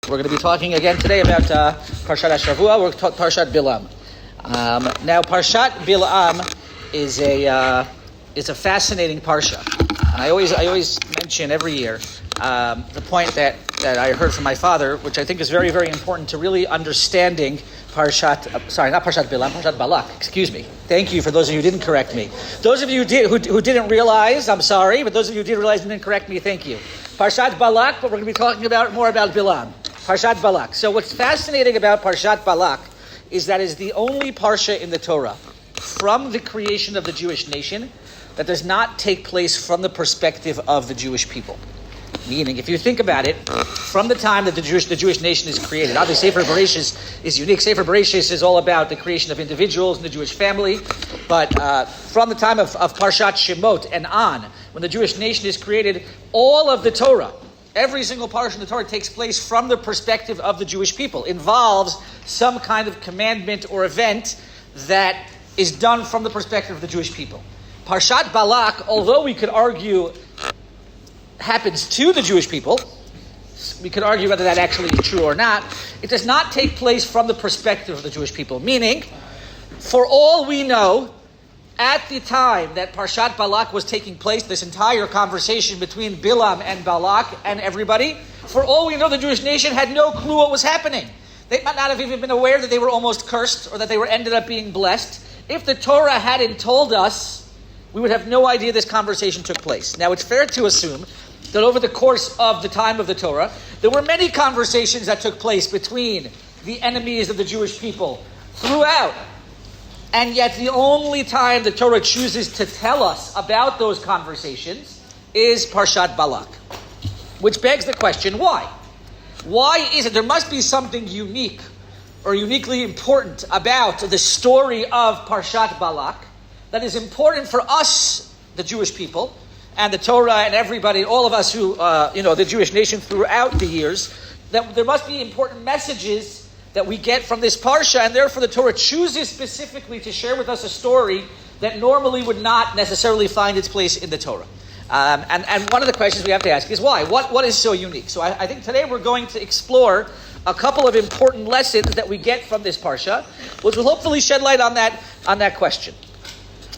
We're going to be talking again today about Parshat Hashavua. We're talking Parshat Balaam. Now, Parshat Balaam is a fascinating parsha, and I always mention every year the point that I heard from my father, which I think is very, very important to really understanding Parshat Balak. Excuse me. Thank you for those of you who didn't correct me. Those of you who didn't realize, I'm sorry, but those of you who did realize and didn't correct me, thank you. Parshat Balak, but we're going to be talking more about Balaam. Parshat Balak. So what's fascinating about Parshat Balak is that it's the only parsha in the Torah from the creation of the Jewish nation that does not take place from the perspective of the Jewish people. Meaning, if you think about it, from the time that the Jewish nation is created, obviously Sefer Bereshis is unique. Sefer Bereshis is all about the creation of individuals in the Jewish family. But from the time of Parshat Shemot and on, when the Jewish nation is created, all of the Torah, every single parsha in the Torah takes place from the perspective of the Jewish people, involves some kind of commandment or event that is done from the perspective of the Jewish people. Parshat Balak, although we could argue happens to the Jewish people, we could argue whether that actually is true or not, it does not take place from the perspective of the Jewish people. Meaning, for all we know, at the time that Parshat Balak was taking place, this entire conversation between Balaam and Balak and everybody, for all we know, the Jewish nation had no clue what was happening. They might not have even been aware that they were almost cursed or that they ended up being blessed. If the Torah hadn't told us, we would have no idea this conversation took place. Now, it's fair to assume that over the course of the time of the Torah, there were many conversations that took place between the enemies of the Jewish people throughout. And yet the only time the Torah chooses to tell us about those conversations is Parshat Balak. Which begs the question, why? Why is it? There must be something unique or uniquely important about the story of Parshat Balak that is important for us, the Jewish people, and the Torah and everybody, all of us who, the Jewish nation throughout the years, that there must be important messages that we get from this parsha, and therefore the Torah chooses specifically to share with us a story that normally would not necessarily find its place in the Torah. And one of the questions we have to ask is why? What is so unique? So I think today we're going to explore a couple of important lessons that we get from this parsha, which will hopefully shed light on that question.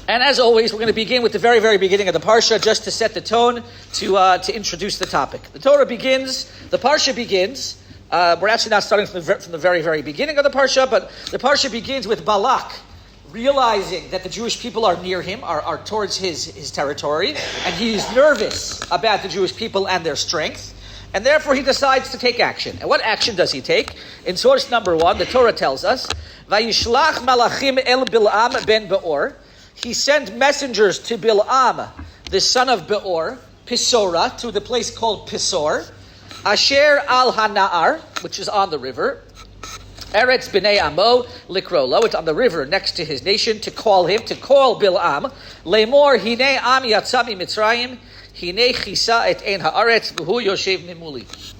And as always, we're going to begin with the very, very beginning of the parsha, just to set the tone, to introduce the topic. The parsha begins. We're actually not starting from the very, very beginning of the parsha, but the parsha begins with Balak realizing that the Jewish people are near him, are towards his territory, and he's nervous about the Jewish people and their strength, and therefore he decides to take action. And what action does he take? In source number 1, the Torah tells us, Vayishlach malachim el Balaam ben Beor. He sent messengers to Balaam, the son of Beor, Pisora, to the place called Pisor, Asher al Hana'ar, which is on the river, Eretz b'nei Amo likrolo, it's on the river next to his nation, to call Balaam, Lemor hine am yatzami Mitzrayim, hine chisa et ein haaretz v'hu yoshev mimuli.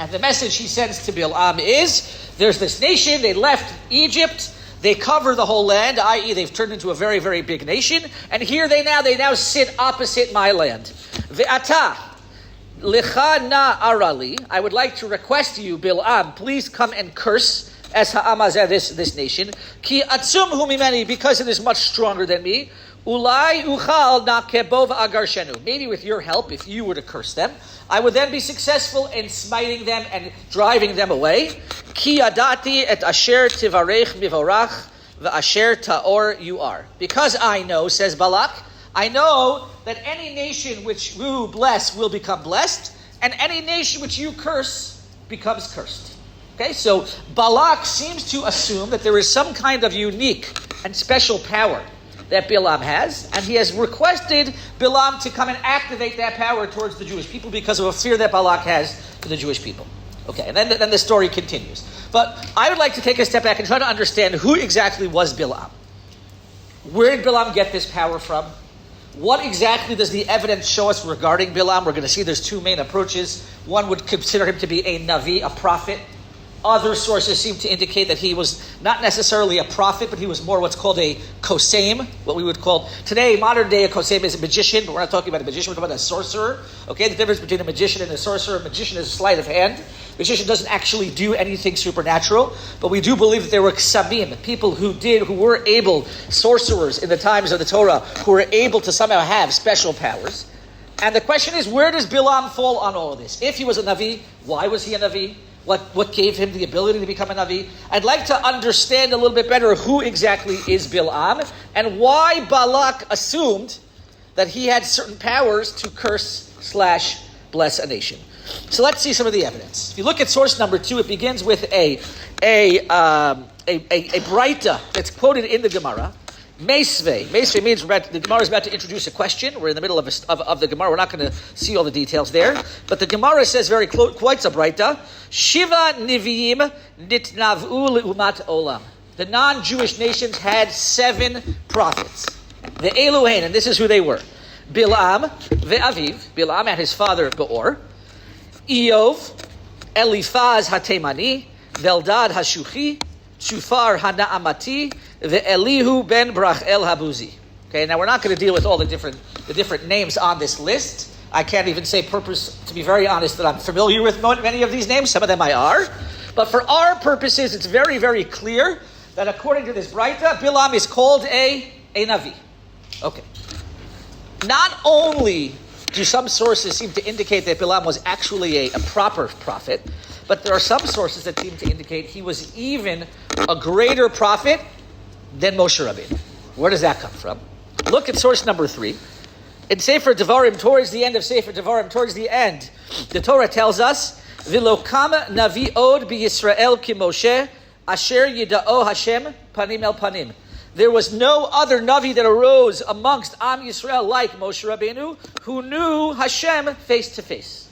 And the message he sends to Balaam is, there's this nation, they left Egypt, they cover the whole land, i.e. they've turned into a very, very big nation, and here they now sit opposite my land. Ve'ata lecha na arali, I would like to request to you, Balaam, please come and curse as ha'amazeh, this nation, ki atzum hu mimeni, because it is much stronger than me. Ulai uchal na kebo v'agarshenu. Maybe with your help, if you were to curse them, I would then be successful in smiting them and driving them away. Ki adati et asher tivarech mivorach v'asher taor you are. Because I know, says Balak, I know that any nation which you bless will become blessed, and any nation which you curse becomes cursed. Okay, so Balak seems to assume that there is some kind of unique and special power that Balaam has, and he has requested Balaam to come and activate that power towards the Jewish people because of a fear that Balak has for the Jewish people. Okay, and then the story continues. But I would like to take a step back and try to understand who exactly was Balaam. Where did Balaam get this power from? What exactly does the evidence show us regarding Balaam? We're going to see there's two main approaches. One would consider him to be a Navi, a prophet, Other sources seem to indicate that he was not necessarily a prophet, but he was more what's called a koseim, what we would call today, modern day, a koseim is a magician, but we're not talking about a magician, we're talking about a sorcerer. Okay, the difference between a magician and a sorcerer: a magician is a sleight of hand. A magician doesn't actually do anything supernatural, but we do believe that there were ksamim, people who were able, sorcerers in the times of the Torah, who were able to somehow have special powers. And the question is, where does Balaam fall on all of this? If he was a Navi, why was he a Navi? What gave him the ability to become a Navi? I'd like to understand a little bit better who exactly is Balaam and why Balak assumed that he had certain powers to curse/bless a nation. So let's see some of the evidence. If you look at source number 2, it begins with a braita that's quoted in the Gemara. Meisvei. Meisvei means the Gemara is about to introduce a question. We're in the middle of the Gemara. We're not going to see all the details there. But the Gemara says quite a braita. Shiva Niviim nitnavu leumat olam. The non-Jewish nations had 7 prophets. The Elohein, and this is who they were. Balaam ve'aviv. Balaam and his father Beor. Eov. Eliphaz haTemani. Veldad hashuchi. Shufar hanaamati. Ve'elihu ben Brachel habuzi. Okay, now we're not going to deal with all the different names on this list. I can't even say to be very honest, that I'm familiar with many of these names. Some of them I are. But for our purposes, it's very, very clear that according to this braita, Balaam is called a Navi. Okay. Not only do some sources seem to indicate that Balaam was actually a proper prophet, but there are some sources that seem to indicate he was even a greater prophet than Moshe Rabbeinu. Where does that come from? Look at source number 3. In Sefer Devarim, towards the end of Sefer Devarim, towards the end, the Torah tells us, "V'lo kama navi od b'Yisrael ki Moshe, asher yida'o Hashem panim el panim." There was no other Navi that arose amongst Am Yisrael like Moshe Rabbeinu, who knew Hashem face to face.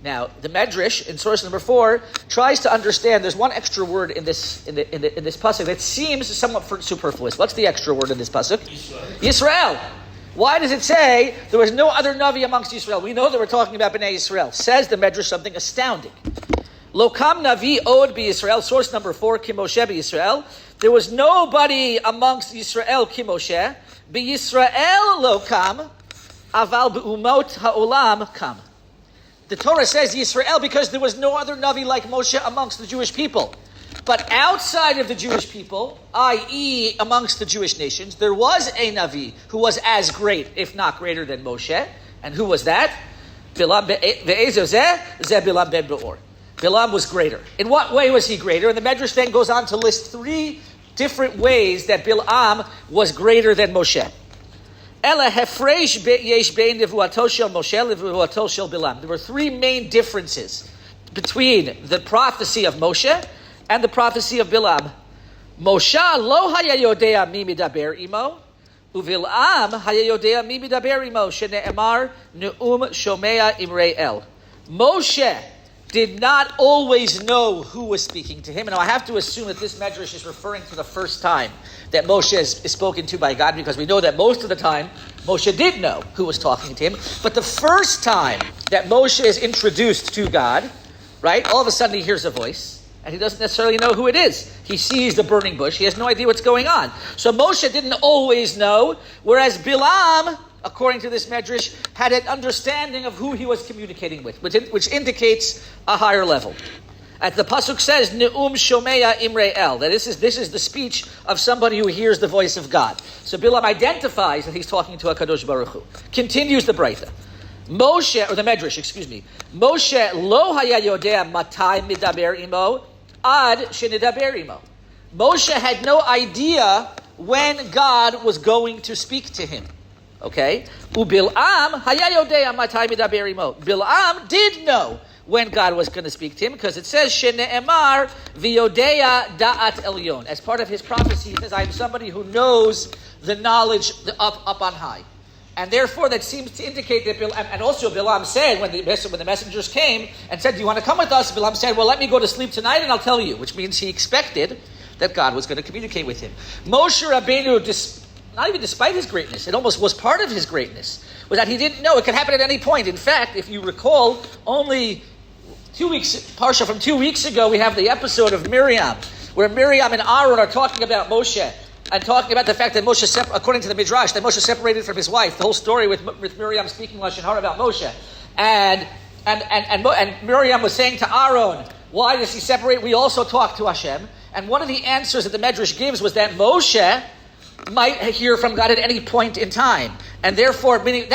Now, the Medrash in source number 4 tries to understand. There's one extra word in this pasuk that seems somewhat superfluous. What's the extra word in this pasuk? Yisrael. Why does it say there was no other Navi amongst Yisrael? We know that we're talking about Bnei Yisrael. Says the Medrash something astounding. Lokam Navi od b'Yisrael. Source number 4, Ki Moshe b'Yisrael. There was nobody amongst Yisrael Ki Moshe. B'Yisrael lokam, aval b'umot ha'olam kam. The Torah says Yisrael because there was no other Navi like Moshe amongst the Jewish people. But outside of the Jewish people, i.e. amongst the Jewish nations, there was a Navi who was as great, if not greater than Moshe. And who was that? Balaam Balaam ben Beor. Balaam was greater. In what way was he greater? And the Medrash then goes on to list 3 different ways that Balaam was greater than Moshe. There were 3 main differences between the prophecy of Moshe and the prophecy of Balaam. Moshe lo haya yodea mi midaber imo, uVilam haya yodea mi midaber imo, shene'emar ne'um shomea imrei el. Moshe did not always know who was speaking to him. And I have to assume that this Medrash is referring to the first time that Moshe is spoken to by God, because we know that most of the time Moshe did know who was talking to him. But the first time that Moshe is introduced to God, right, all of a sudden he hears a voice, and he doesn't necessarily know who it is. He sees the burning bush. He has no idea what's going on. So Moshe didn't always know, whereas Balaam, according to this Medrash, had an understanding of who he was communicating with, which indicates a higher level. As the pasuk says, "Ne'um shomea imrei el," that this is the speech of somebody who hears the voice of God. So Balaam identifies that he's talking to HaKadosh Baruch Hu. Continues the braita. Moshe, or the Medrash, excuse me. Moshe lo haya yodea matai midaber imo ad shenidaber imo. Moshe had no idea when God was going to speak to him. Okay? Ubilam haya yodea matai midaber imo. Balaam did know when God was going to speak to him, because it says shene'emar v'yodea da'at elyon. As part of his prophecy, he says, "I am somebody who knows the knowledge up on high." And therefore, that seems to indicate that Balaam, and also Balaam said, when the messengers came and said, "Do you want to come with us?" Balaam said, "Well, let me go to sleep tonight and I'll tell you," which means he expected that God was going to communicate with him. Moshe Rabbeinu, not even despite his greatness, it almost was part of his greatness, was that he didn't know. It could happen at any point. In fact, if you recall, only Parsha from 2 weeks ago, we have the episode of Miriam, where Miriam and Aaron are talking about Moshe, and talking about the fact that Moshe, according to the Midrash, that Moshe separated from his wife. The whole story with Miriam speaking Lashon Hara about Moshe. And Miriam was saying to Aaron, why does he separate? We also talk to Hashem. And one of the answers that the Midrash gives was that Moshe might hear from God at any point in time. And therefore, in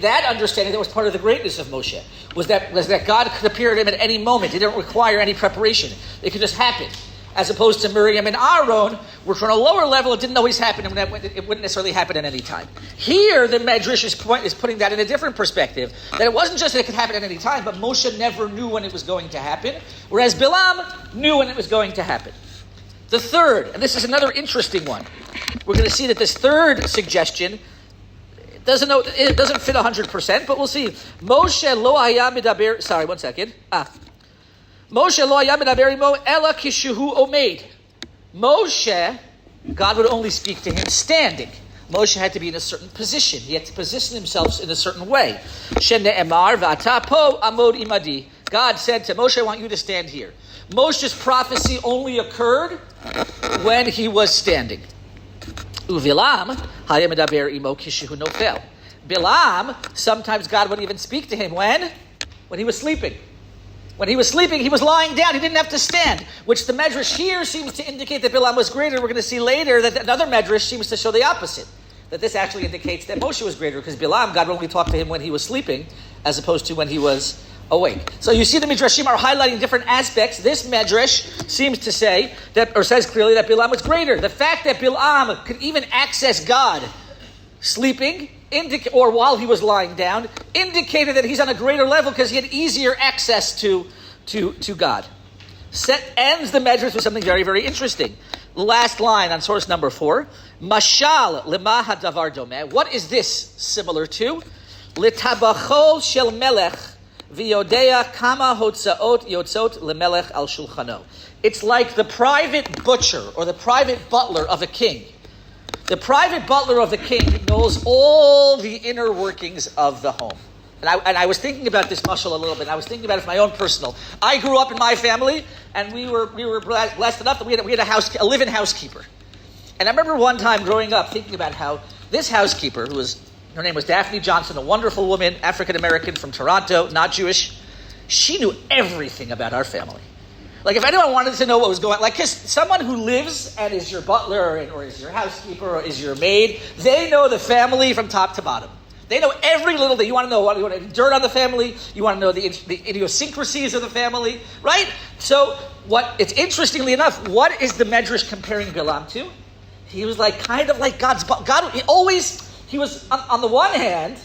that understanding, that was part of the greatness of Moshe, was that God could appear to him at any moment. It didn't require any preparation. It could just happen. As opposed to Miriam and Aaron, which on a lower level, it didn't always happen, and it wouldn't necessarily happen at any time. Here, the Medrash is putting that in a different perspective, that it wasn't just that it could happen at any time, but Moshe never knew when it was going to happen, whereas Balaam knew when it was going to happen. The third, and this is another interesting one, we're going to see that this third suggestion doesn't fit 100%, but we'll see. Moshe lo haya medaber. Sorry, one second. Moshe lo haya medaber imo ela kishuhu omeid. Moshe, God would only speak to him standing. Moshe had to be in a certain position. He had to position himself in a certain way. Shene'emar v'ata po amod imadi. God said to Moshe, I want you to stand here. Moshe's prophecy only occurred when he was standing. Uvilam haya medaber imo kishuhu nofel. Balaam, sometimes God would even speak to him when he was sleeping. When he was sleeping, he was lying down. He didn't have to stand, which the Medrash here seems to indicate that Balaam was greater. We're going to see later that another Medrash seems to show the opposite, that this actually indicates that Moshe was greater, because Balaam, God only talked to him when he was sleeping, as opposed to when he was awake. So you see the Midrashim are highlighting different aspects. This Medrash seems to say, or says clearly, that Balaam was greater. The fact that Balaam could even access God sleeping, or while he was lying down, indicated that he's on a greater level because he had easier access to God. Ends the Medrash with something very, very interesting. Last line on source number 4. Mashal lema hadavar domeh. What is this similar to? Litabachol shel melech v'yodea kama hotzaot yotzot lemelech al shulchano. It's like the private butcher or the private butler of a king. The private butler of the king knows all the inner workings of the home. And I was thinking about this mashal a little bit. I was thinking about it from my own personal. I grew up in my family, and we were blessed enough that we had a live-in housekeeper. And I remember one time growing up thinking about how this housekeeper, her name was Daphne Johnson, a wonderful woman, African-American from Toronto, not Jewish, she knew everything about our family. Like, if anyone wanted to know what was going on, like, because someone who lives and is your butler or is your housekeeper or is your maid, they know the family from top to bottom. They know every little thing. You want to know dirt on the family. You want to know the idiosyncrasies of the family, right? So, it's interestingly enough, what is the Medrash comparing Balaam to? He was kind of like God's God. He was on the one hand,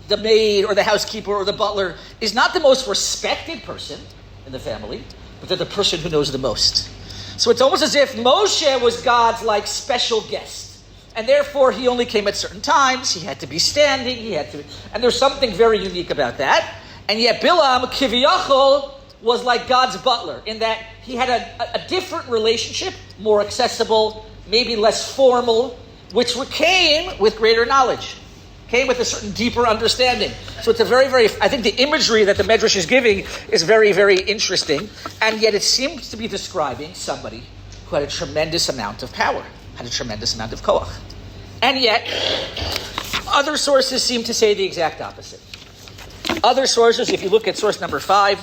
the maid or the housekeeper or the butler is not the most respected person in the family, but they're the person who knows the most. So it's almost as if Moshe was God's special guest, and therefore he only came at certain times. He had to be standing. And there's something very unique about that. And yet Balaam, Kiviyachol, was like God's butler in that he had a different relationship, more accessible, maybe less formal, which came with greater knowledge. Came with a certain deeper understanding. So it's a very, very, I think the imagery that the Medrash is giving is very, very interesting. And yet it seems to be describing somebody who had a tremendous amount of power, had a tremendous amount of koach. And yet, other sources seem to say the exact opposite. Other sources, if you look at source number 5,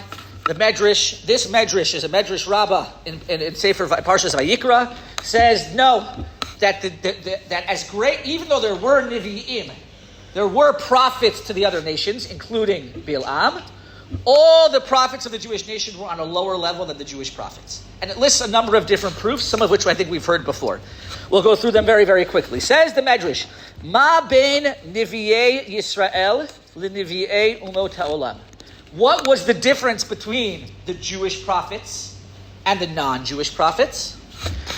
this Medrash is a Medrash Rabbah in Sefer Parshas Vayikra, says no, that as great, even though there were Nevi'im, there were prophets to the other nations, including Balaam. All the prophets of the Jewish nation were on a lower level than the Jewish prophets. And it lists a number of different proofs, some of which I think we've heard before. We'll go through them very, very quickly. Says the Medrash, Ma bein Nevi'ei Yisrael leNevi'ei Umot HaOlam. What was the difference between the Jewish prophets and the non-Jewish prophets?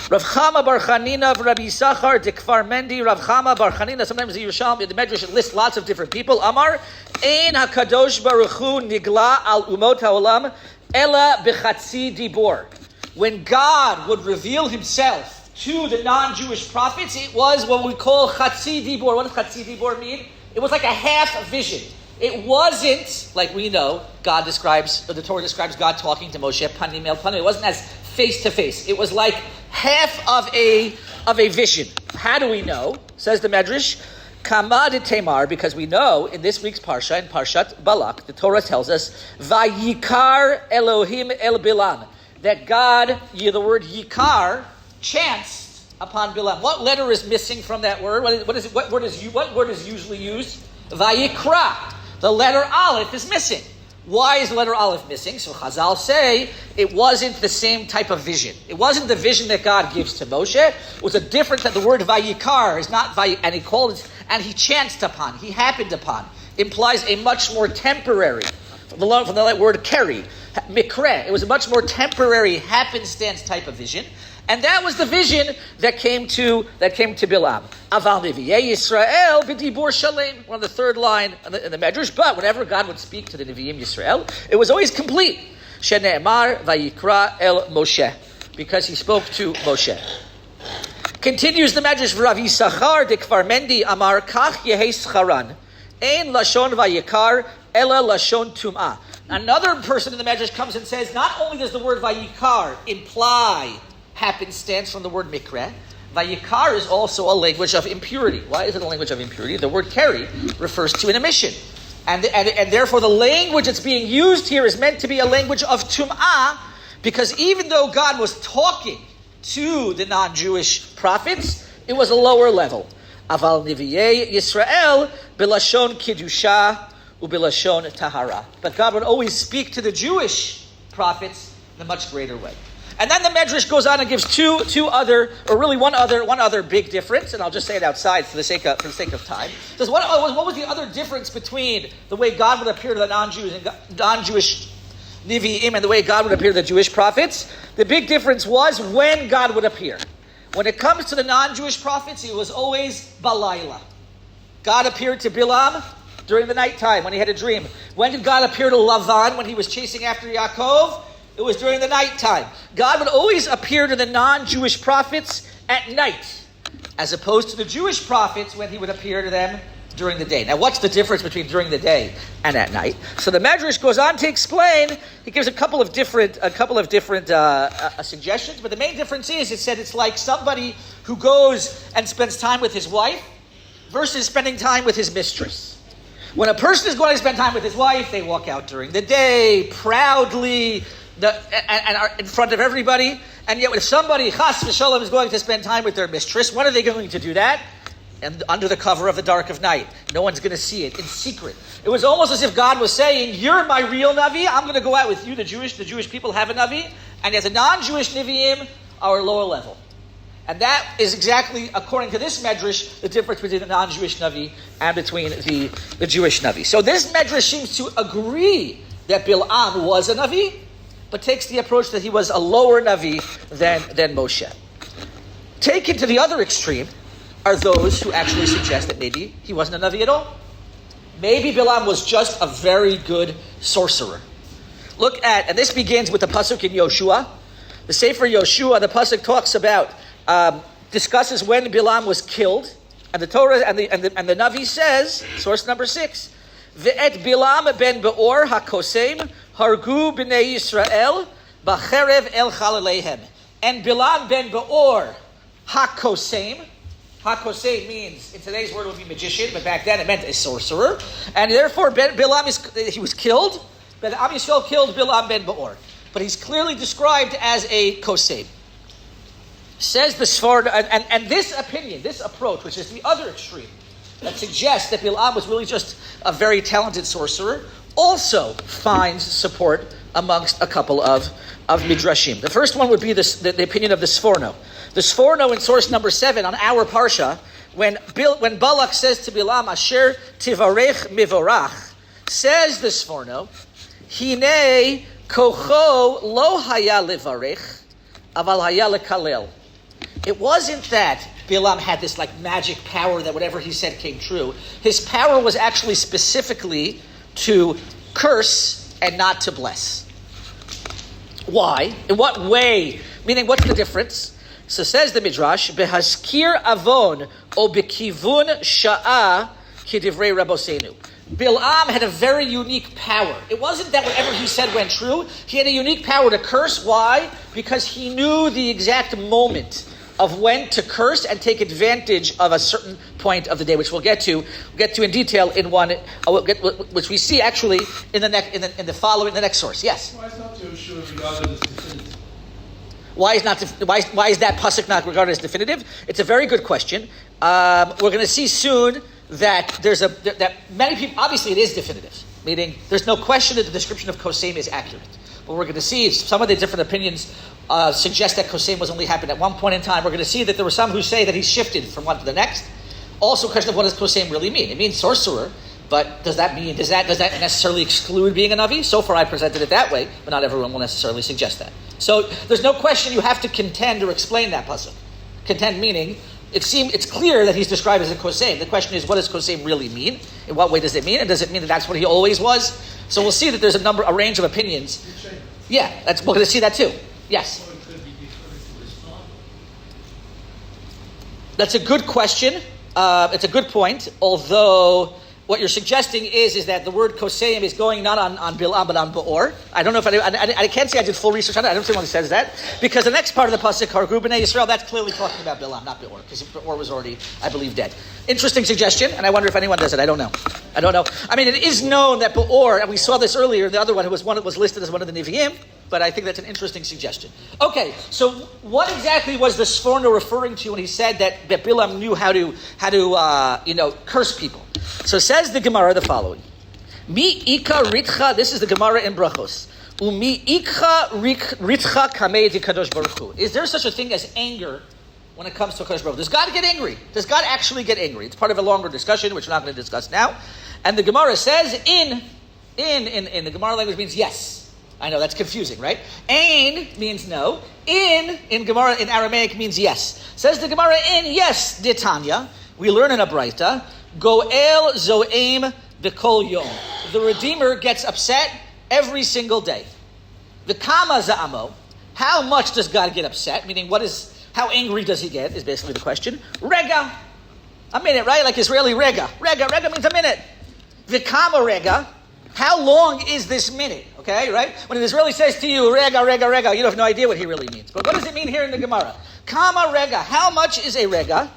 Rav Chama Bar Chanina, Rabbi Yisachar, Dekfar Mendi, Rav Chama Bar Chanina. Sometimes the Yerushalmi, the Medrash lists lots of different people. Amar, Ein HaKadosh Baruch Hu Nigla Al Umot HaOlam Ela Bechatzi Dibor. When God would reveal Himself to the non-Jewish prophets, it was what we call Chatzi Dibor. What does Chatzi Dibor mean? It was like a half vision. It wasn't, like we know, the Torah describes God talking to Moshe, panim el panim. It wasn't as face-to-face. It was like half of a vision. How do we know? Says the Medrash, Kama de Tamar, because we know in this week's Parsha, in Parshat Balak, the Torah tells us, Vayikar Elohim el Balaam, that God, the word Yikar, chanced upon Balaam. What letter is missing from that word? What word is usually used? Vayikra. The letter Aleph is missing. Why is the letter Aleph missing? So Chazal say it wasn't the same type of vision. It wasn't the vision that God gives to Moshe. It was a different. The word Vayikar is not and he called it, and he chanced upon, he happened upon, implies a much more temporary, from the word keri, mikre. It was a much more temporary happenstance type of vision. And that was the vision that came to Balaam. Aval Nevi'ei Yisrael b'dibur shalem. One of the third line in the Medrash. But whenever God would speak to the Nevi'im Yisrael, it was always complete. Shene'emar vayikra el Moshe, because he spoke to Moshe. Continues the Medrash. Rav Yisachar de Kfar Mendi amar kach yehei scharan ein lashon vayikar ela lashon tum'ah. Another person in the Medrash comes and says, not only does the word vayikar imply happenstance from the word mikra, Vayikar is also a language of impurity. Why is it a language of impurity? The word keri refers to an emission. And therefore the language that's being used here is meant to be a language of tum'ah, because even though God was talking to the non-Jewish prophets, it was a lower level. Aval Nevi'ei Yisrael b'lashon kiddusha u'b'lashon tahara. But God would always speak to the Jewish prophets in a much greater way. And then the Medrash goes on and gives one other big difference, and I'll just say it outside for the sake of time. Says what was the other difference between the way God would appear to the non-Jewish Nevi'im and the way God would appear to the Jewish prophets? The big difference was when God would appear. When it comes to the non-Jewish prophets, it was always balayla. God appeared to Balaam during the nighttime when he had a dream. When did God appear to Lavan when he was chasing after Yaakov? It was during the nighttime. God would always appear to the non-Jewish prophets at night, as opposed to the Jewish prophets when he would appear to them during the day. Now, what's the difference between during the day and at night? So the Medrash goes on to explain. He gives a couple of different suggestions, but the main difference is, it said it's like somebody who goes and spends time with his wife versus spending time with his mistress. When a person is going to spend time with his wife, they walk out during the day proudly, and are in front of everybody. And yet if somebody, chas v'shalom, is going to spend time with their mistress, when are they going to do that? And under the cover of the dark of night. No one's going to see it, in secret. It was almost as if God was saying, you're my real Navi, I'm going to go out with you, the Jewish people have a Navi, and as a non-Jewish Nevi'im, our lower level. And that is exactly, according to this Medrash, the difference between the non-Jewish Navi and between the Jewish Navi. So this Medrash seems to agree that Balaam was a Navi, but takes the approach that he was a lower Navi than Moshe. Taken to the other extreme are those who actually suggest that maybe he wasn't a Navi at all. Maybe Balaam was just a very good sorcerer. Look at, and this begins with the pasuk in Yoshua. The Sefer Yoshua, the pasuk talks about, discusses when Balaam was killed, and the Torah and the Navi says, source number 6, Ve'et Balaam ben Beor hakosem hargu b'nei Yisrael b'cherev el chalaleihem. And Balaam ben Beor hakosem. Hakosem means, in today's word, it would be magician, but back then it meant a sorcerer. And therefore, Balaam he was killed. But Am Yisrael killed Balaam ben Beor. But he's clearly described as a kosem. Says the Sfar, and this opinion, this approach, which is the other extreme, that suggests that Balaam was really just a very talented sorcerer, also finds support amongst a couple of midrashim. The first one would be the opinion of the Sforno. The Sforno in source number 7 on our Parsha, when Balak says to Balaam, Asher tivarech mivorach, says the Sforno, Hine kocho lo haya levarech, aval haya lekalel. It wasn't that Balaam had this like magic power that whatever he said came true. His power was actually specifically to curse and not to bless. Why? In what way? Meaning, what's the difference? So says the Midrash, Behaskir avon o bekivun sha'a kidivrei rabosenu. Balaam had a very unique power. It wasn't that whatever he said went true. He had a unique power to curse. Why? Because he knew the exact moment of when to curse and take advantage of a certain point of the day, which we'll get to in detail in one, which we see actually in the next source. Yes. Why is not Yeshua regarded as definitive? Why is that pasuk not regarded as definitive? It's a very good question. We're going to see soon that that many people, obviously it is definitive, meaning there's no question that the description of Kosem is accurate. But we're going to see some of the different opinions suggest that Kosem was only happened at one point in time. We're going to see that there were some who say that he shifted from one to the next. Also, a question of what does Kosem really mean? It means sorcerer, but does that necessarily exclude being a Navi? So far I presented it that way, but not everyone will necessarily suggest that. So there's no question you have to contend or explain that pasuk. Contend meaning, it's clear that he's described as a Kosem. The question is, what does Kosem really mean? In what way does it mean? And does it mean that that's what he always was? So we'll see that there's a range of opinions. Yeah, we're going to see that too. Yes. That's a good question. It's a good point. Although what you're suggesting is that the word Kosem is going not on Balaam but on Beor. I don't know if I can't say I did full research on it. I don't see one that says that, because the next part of the pasuk, Hargu b'nei Yisrael, that's clearly talking about Balaam, not Beor, because Beor was already, I believe, dead. Interesting suggestion, and I wonder if anyone does it. I don't know. I mean, it is known that Beor, and we saw this earlier. The other one was listed as one of the Nevi'im. But I think that's an interesting suggestion. Okay, so what exactly was the Sforno referring to when he said that Balaam knew how to curse people? So says the Gemara the following: Mi ika ritcha. This is the Gemara in Brachos. Umi ika ritcha kamei di kadosh baruch hu. Is there such a thing as anger when it comes to Kadosh Baruch Hu? Does God get angry? Does God actually get angry? It's part of a longer discussion, which we're not going to discuss now. And the Gemara says in the Gemara language means yes. I know that's confusing, right? Ein means no. In Gemara in Aramaic means yes. Says the Gemara in yes, Ditanya. We learn in a Braita, Goel zo'em b'kol yom. The Redeemer gets upset every single day. The kama za'amo. How much does God get upset? Meaning, how angry does he get? Is basically the question. Rega, a minute, right? Like Israeli rega. Rega means a minute. The kama rega. How long is this minute? Okay, right? When an Israeli says to you, rega, rega, rega, you have no idea what he really means. But what does it mean here in the Gemara? Kama rega. How much is a rega?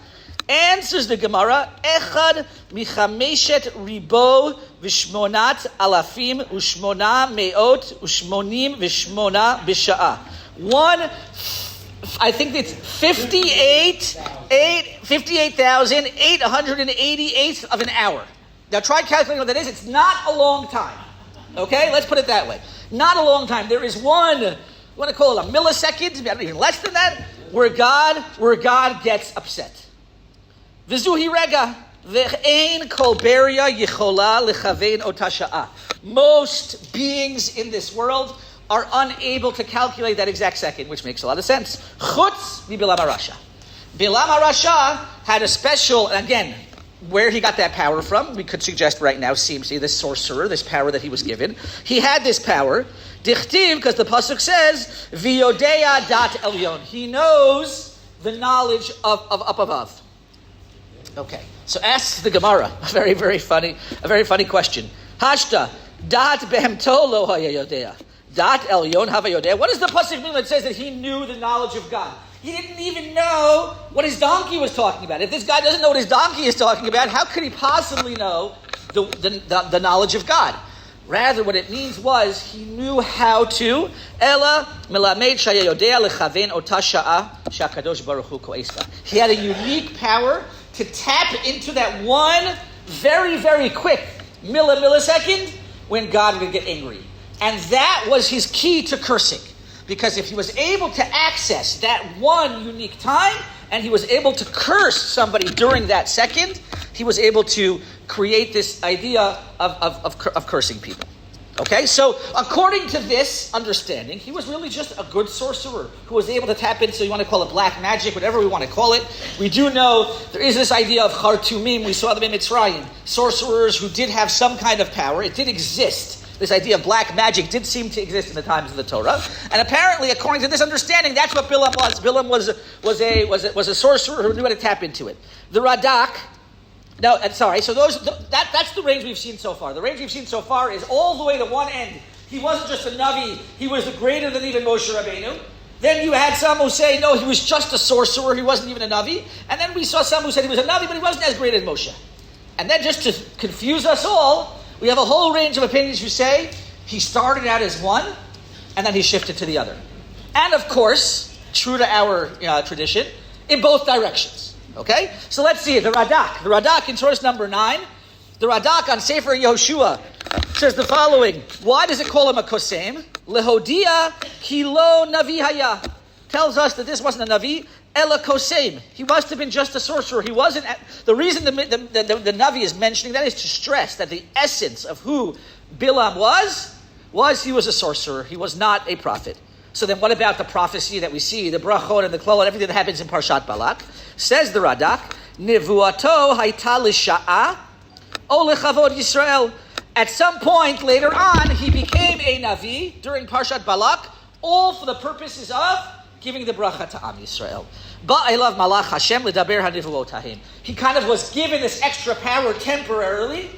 Answers the Gemara, Echad michameshet ribo v'shmonat alafim u'shmona meot u'shmonim v'shmona b'sha'a. I think it's 58,888 of an hour. Now try calculating what that is. It's not a long time. Okay? Let's put it that way. Not a long time. There is one, you want to call it a millisecond, even less than that, where God gets upset. V'zuhi rega. V'ein kol beria yichola lechavein otasha'a. Most beings in this world are unable to calculate that exact second, which makes a lot of sense. Chutz mi Balaam HaRasha. Balaam HaRasha had a special, and again, where he got that power from, we could suggest right now, seems to be this sorcerer, this power that he was given. He had this power. Dichtiv, because the pasuk says, V'yodea dat elyon. He knows the knowledge of up above. Okay, so asks the Gemara, a very, very funny question. Hashta, dat behemto lo hayayodea. Dat elyon havayodea. What does the pasuk mean when it says that he knew the knowledge of God? He didn't even know what his donkey was talking about. If this guy doesn't know what his donkey is talking about, how could he possibly know the knowledge of God? Rather, what it means was he knew how to Ela melamed shayayodea lechaven otasha'a shakadosh baruch hu koesta. He had a unique power to tap into that one very, very quick millisecond when God would get angry. And that was his key to cursing. Because if he was able to access that one unique time, and he was able to curse somebody during that second, he was able to create this idea of cursing people. Okay, so according to this understanding, he was really just a good sorcerer who was able to tap into, you want to call it black magic, whatever we want to call it. We do know there is this idea of Chartumim. We saw them in Mitzrayim. Sorcerers who did have some kind of power. It did exist. This idea of black magic did seem to exist in the times of the Torah, and apparently, according to this understanding, that's what Balaam was. Balaam was a sorcerer who knew how to tap into it. The Radak No, sorry. So that's the range we've seen so far. The range we've seen so far is all the way to one end. He wasn't just a Navi. He was greater than even Moshe Rabbeinu. Then you had some who say, no, he was just a sorcerer. He wasn't even a Navi. And then we saw some who said he was a Navi, but he wasn't as great as Moshe. And then just to confuse us all, we have a whole range of opinions who say he started out as one, and then he shifted to the other. And of course, true to our tradition, in both directions. Okay? So let's see, the Radak in source number 9, the Radak on Sefer Yehoshua says the following. Why does it call him a Kosem? Lehodia kilo Navi haya. Tells us that this wasn't a Navi, ela Kosem. He must have been just a sorcerer. He wasn't. The reason the Navi is mentioning that is to stress that the essence of who Balaam was he was a sorcerer. He was not a prophet. So then what about the prophecy that we see, the brachot and the klal, everything that happens in Parshat Balak? Says the Radak, Nevuato haita lisha'a o lechavod Yisrael. At some point later on, he became a Navi during Parshat Balak, all for the purposes of giving the bracha to Am Yisrael. Ba'elav malach Hashem ledaber hanivuot hahim. He kind of was given this extra power temporarily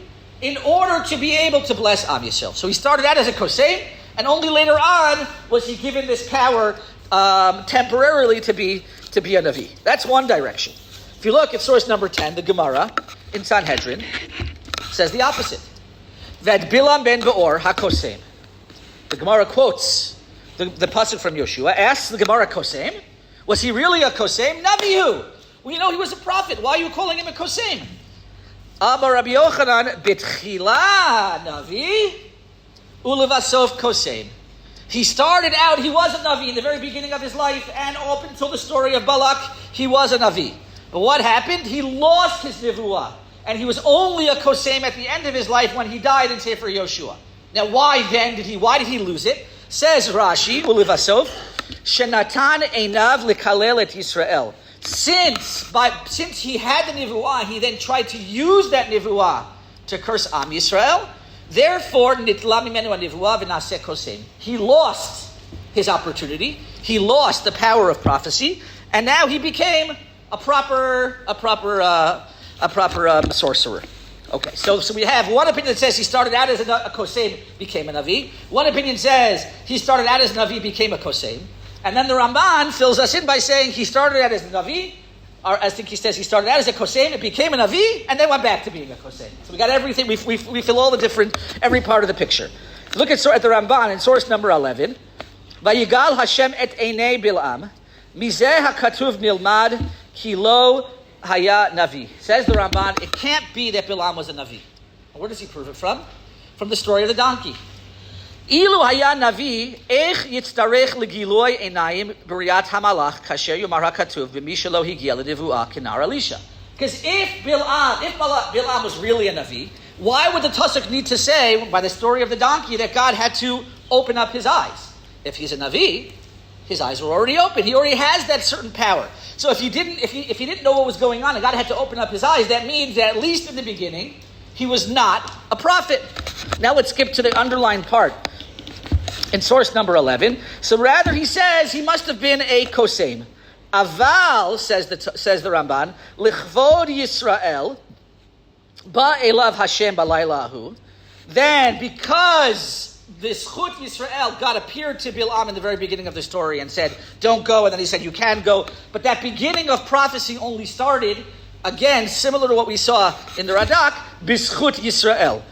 in order to be able to bless Am Yisrael. So he started out as a Kosem, and only later on was he given this power temporarily to be a Navi. That's one direction. If you look at source number 10, the Gemara in Sanhedrin says the opposite. That Balaam ben Beor HaKosem. The Gemara quotes the pasuk from Yoshua, asks the Gemara Kosem, was he really a Kosem? Navihu. Well, he was a prophet. Why are you calling him a Kosem? Amar Rabbi Yochanan, Bitchila Navi, Ulevasov Kosem. He started out, he was a Navi in the very beginning of his life, and up until the story of Balak, he was a Navi. But what happened? He lost his Nivuah. And he was only a Kosem at the end of his life when he died in Sefer Yoshua. Now, why did he lose it? Says Rashi, Ulivasov, Shenatan Einav Likalel et Yisrael. Since he had the Nivuah, he then tried to use that Nivuah to curse Am Yisrael. Therefore, Nitla Mimenu Nivuah V'naseh Kosem. He lost his opportunity. He lost the power of prophecy. And now he became a proper sorcerer. Okay, so we have one opinion that says he started out as a Kosem, became a Navi. One opinion says he started out as a Navi, became a Kosem. And then the Ramban fills us in by saying he started out as a Navi, or I think he says he started out as a Kosem, it became a Navi, and then went back to being a Kosem. So we got everything, we fill all every part of the picture. Look at the Ramban in source number 11. Vayigal Hashem et einei Balaam, mizeh hakatuv nilmad kilo haya Navi. Says the Ramban, it can't be that Balaam was a Navi. Where does he prove it from? From the story of the donkey. Ilu haya Navi, ech yitztarech legiloi einayim b'riyat hamalach kasher yomar hakatuv b'mi shelo higia l'nivuah kenar Elisha. Because if Balaam was really a Navi, why would the Tusuk need to say, by the story of the donkey, that God had to open up his eyes? If he's a Navi, his eyes were already open. He already has that certain power. So if he didn't know what was going on and God had to open up his eyes, that means that at least in the beginning, he was not a prophet. Now let's skip to the underlined part in source number 11. So rather he says he must have been a Kosem. Aval, says the Ramban, Lichvod Yisrael, Ba'elav Hashem Balaylahu. Then because this Chut Yisrael, God appeared to Balaam in the very beginning of the story and said, don't go, and then he said, you can go. But that beginning of prophecy only started, again, similar to what we saw in the Radak, B'schut Yisrael.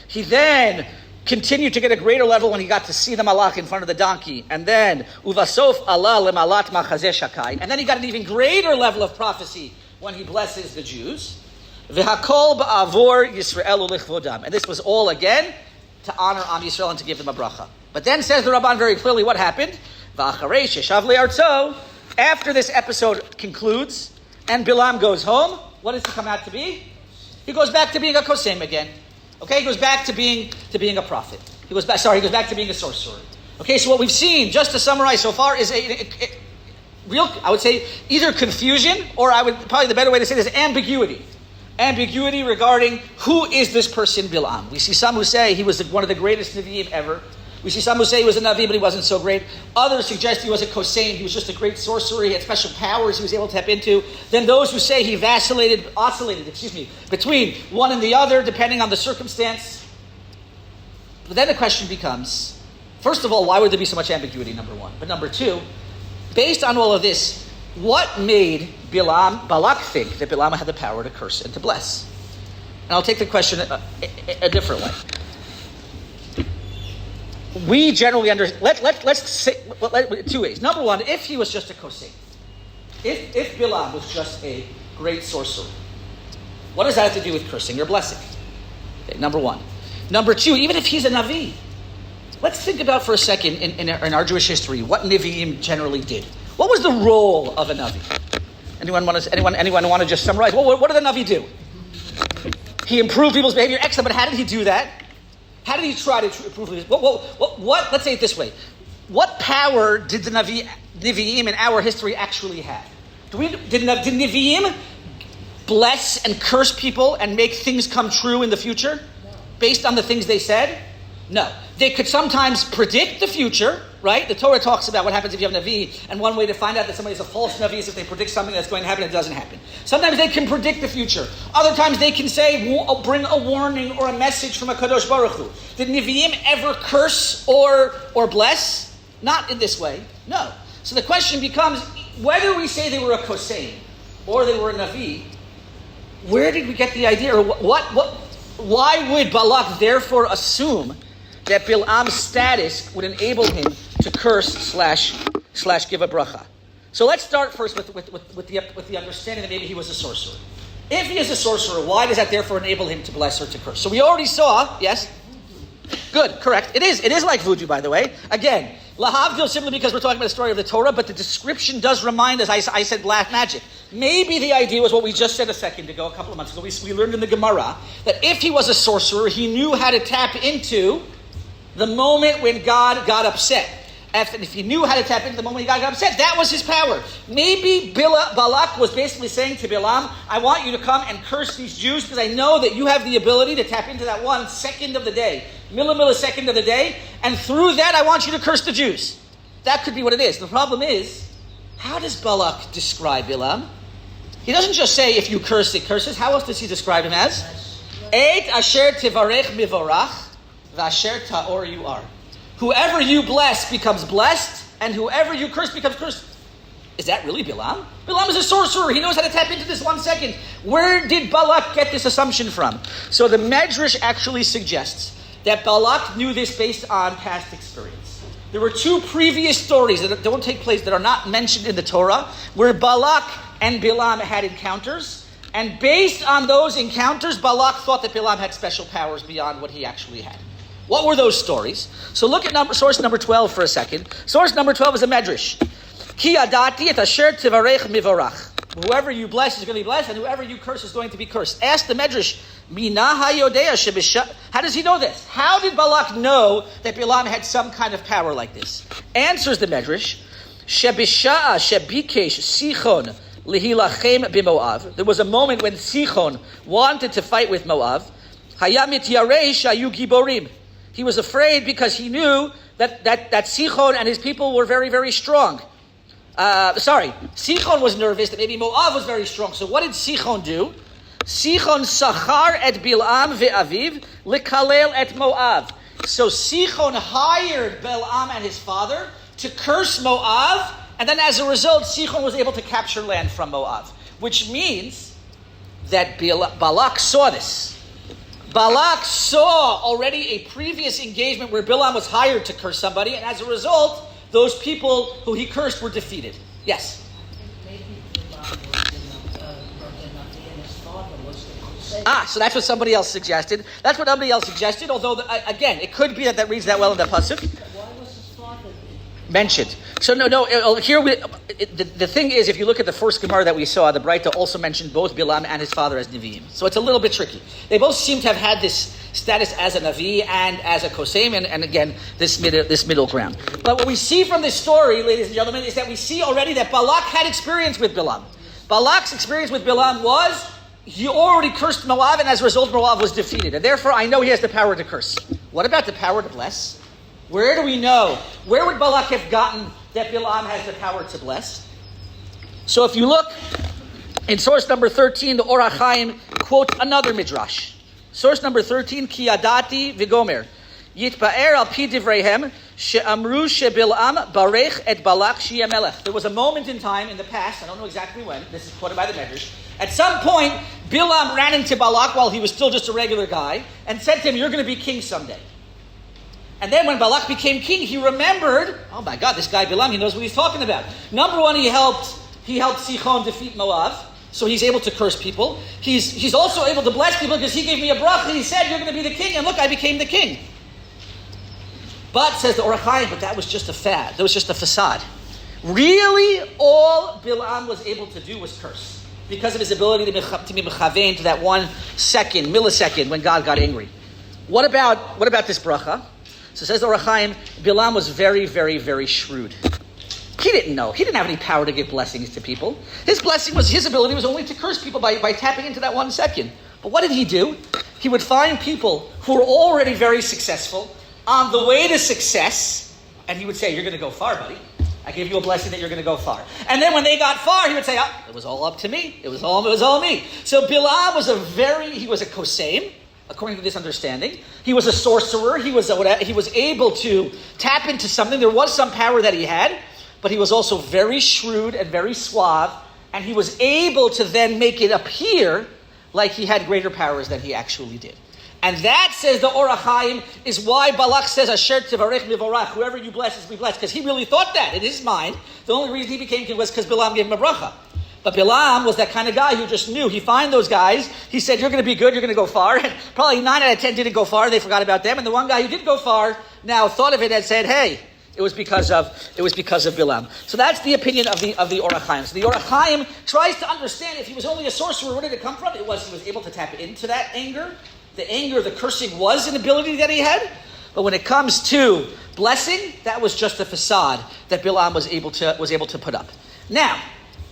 He then continued to get a greater level when he got to see the malach in front of the donkey. And then, Uvasof Allah lemalat machazeh shakai. And then he got an even greater level of prophecy when he blesses the Jews. V'hakol ba'avor Yisrael u'lichvodam. And this was all, again, to honor Am Yisrael and to give them a bracha. But then says the Rabban very clearly what happened. V'acharei sheshav le'artzo. After this episode concludes, and Balaam goes home, what does he come out to be? He goes back to being a Kosem again. Okay, he goes back to being a prophet. He goes back to being a sorcerer. Okay, so what we've seen, just to summarize so far, is a real, I would say, either confusion, or probably the better way to say this, ambiguity. Ambiguity regarding who is this person Balaam. We see some who say he was one of the greatest Nevi'im ever. We see some who say he was a Navi, but he wasn't so great. Others suggest he was a Kosein. He was just a great sorcerer. He had special powers he was able to tap into. Then those who say he oscillated, between one and the other, depending on the circumstance. But then the question becomes, first of all, why would there be so much ambiguity, number one? But number two, based on all of this, what made Balak think that Balaam had the power to curse and to bless? And I'll take the question a different way. We generally let's say two ways. Number one, if he was just a Kosein, if Balaam was just a great sorcerer, what does that have to do with cursing or blessing? Okay, number one. Number two, even if he's a Navi, let's think about for a second in our Jewish history what Nevi'im generally did. What was the role of a Navi? Anyone want to just summarize? Well, what did the Navi do? He improved people's behavior. Excellent, but how did he do that? How did he try to improve it? What? Let's say it this way. What power did the Nevi'im in our history actually have? Did Nevi'im bless and curse people and make things come true in the future? No. Based on the things they said? No. They could sometimes predict the future, right? The Torah talks about what happens if you have a Navi, and one way to find out that somebody's a false Navi is if they predict something that's going to happen and it doesn't happen. Sometimes they can predict the future. Other times they can say, bring a warning or a message from a Kadosh Baruch Hu. Did Nevi'im ever curse or bless? Not in this way, no. So the question becomes, whether we say they were a Kosein or they were a Navi, where did we get the idea? Or why would Balak therefore assume that Balaam's status would enable him to curse slash give a bracha? So let's start first with the understanding that maybe he was a sorcerer. If he is a sorcerer, why does that therefore enable him to bless or to curse? So we already saw, yes? Good, correct. It is like voodoo, by the way. Again, lahavdil simply because we're talking about the story of the Torah, but the description does remind us, I said black magic. Maybe the idea was what we just said a second ago, a couple of months ago. We learned in the Gemara that if he was a sorcerer, he knew how to tap into the moment when God got upset. If he knew how to tap into the moment God got upset, that was his power. Maybe Balak was basically saying to Balaam, I want you to come and curse these Jews because I know that you have the ability to tap into that 1 second of the day, millisecond of the day, and through that I want you to curse the Jews. That could be what it is. The problem is, how does Balak describe Balaam? He doesn't just say, if you curse, it curses. How else does he describe him as? Eit asher tivarech mivorach, v'asher ta'or you are. Whoever you bless becomes blessed, and whoever you curse becomes cursed. Is that really Balaam? Balaam is a sorcerer. He knows how to tap into this 1 second. Where did Balak get this assumption from? So the Medrash actually suggests that Balak knew this based on past experience. There were 2 previous stories that don't take place, that are not mentioned in the Torah, where Balak and Balaam had encounters. And based on those encounters, Balak thought that Balaam had special powers beyond what he actually had. What were those stories? So look at source number 12 for a second. Source number 12 is a Medrash. Ki adati et asher tivarech mivorach. Whoever you bless is going to be blessed, and whoever you curse is going to be cursed. Ask the Medrash, Mina hayodea shebisha. How does he know this? How did Balak know that Balaam had some kind of power like this? Answers the Medrash, Shebisha'a shebikesh sichon lihilachem b'Moav. There was a moment when Sichon wanted to fight with Moab. Hayamit yarei shayu giborim. He was afraid because he knew that Sichon and his people were very, very strong. Sichon was nervous that maybe Moab was very strong. So what did Sichon do? Sichon sachar et Balaam ve'aviv likalel et Moab. So Sichon hired Balaam and his father to curse Moab, and then as a result, Sichon was able to capture land from Moab. Which means that Balak saw this. Balak saw already a previous engagement where Balaam was hired to curse somebody, and as a result, those people who he cursed were defeated. Yes? Maybe Balaam was So that's what somebody else suggested. Although, again, it could be that reads that well in the pasuk. Why was his father Mentioned. So no. Here, the thing is, if you look at the first Gemara that we saw, the Braita also mentioned both Balaam and his father as Nevi'im. So it's a little bit tricky. They both seem to have had this status as a Navi and as a Koseim, and again, this middle ground. But what we see from this story, ladies and gentlemen, is that we see already that Balak had experience with Balaam. Balak's experience with Balaam was, he already cursed Moab, and as a result, Moab was defeated. And therefore, I know he has the power to curse. What about the power to bless? Where do we know? Where would Balak have gotten that Balaam has the power to bless? So if you look in source number 13, the Orach Chaim quotes another midrash. Source number 13, Ki Yadati V'Gomer. Yitpa'er al pi divreihem she'amru she'Bilam barech et Balak she'yeh melech. There was a moment in time in the past, I don't know exactly when, this is quoted by the Medrash. At some point, Bilam ran into Balak while he was still just a regular guy and said to him, "You're going to be king someday." And then when Balak became king, he remembered, oh my God, this guy Balaam, he knows what he's talking about. Number one, he helped Sichon defeat Moab, so he's able to curse people. He's also able to bless people because he gave me a bracha. He said, "You're going to be the king," and look, I became the king. But, says the Orach Chaim, but that was just a fad. That was just a facade. Really, all Balaam was able to do was curse because of his ability to be mechavein to that 1 second, millisecond, when God got angry. What about this bracha? So says the Orach Chaim, Balaam was very, very, very shrewd. He didn't know. He didn't have any power to give blessings to people. His ability was only to curse people by tapping into that 1 second. But what did he do? He would find people who were already very successful on the way to success, and he would say, "You're going to go far, buddy. I gave you a blessing that you're going to go far." And then when they got far, he would say, "Oh, it was all up to me. It was all me." So Balaam was he was a koseim, according to this understanding. He was a sorcerer. He was able to tap into something. There was some power that he had, but he was also very shrewd and very suave, and he was able to then make it appear like he had greater powers than he actually did. And that, says the Orach Chaim, is why Balak says, "Asher tivarech mivorach," whoever you bless is be blessed, because he really thought that in his mind. The only reason he became king was because Balaam gave him a bracha. But Balaam was that kind of guy who just knew. He found those guys. He said, "You're going to be good. You're going to go far." And probably 9 out of 10 didn't go far. They forgot about them. And the one guy who did go far now thought of it and said, "Hey, it was because of Balaam." So that's the opinion of the Orach Chaim. So the Orach Chaim tries to understand if he was only a sorcerer, where did it come from? He was able to tap into that anger. The cursing was an ability that he had. But when it comes to blessing, that was just a facade that Balaam was able to put up. Now,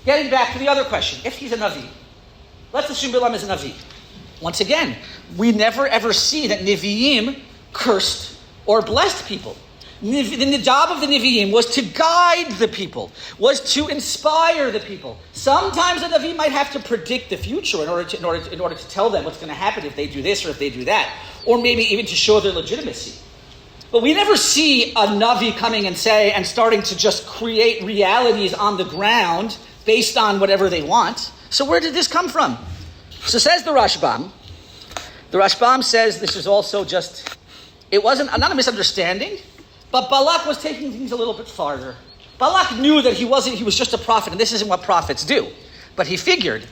getting back to the other question, if he's a Navi, let's assume Balaam is a Navi. Once again, we never ever see that Nevi'im cursed or blessed people. The job of the Nevi'im was to guide the people, was to inspire the people. Sometimes a Navi might have to predict the future in order to tell them what's going to happen if they do this or if they do that, or maybe even to show their legitimacy. But we never see a Navi coming and starting to just create realities on the ground based on whatever they want. So where did this come from? So says the Rashbam. The Rashbam says this is also it wasn't not a misunderstanding, but Balak was taking things a little bit farther. Balak knew that he was just a prophet, and this isn't what prophets do. But he figured,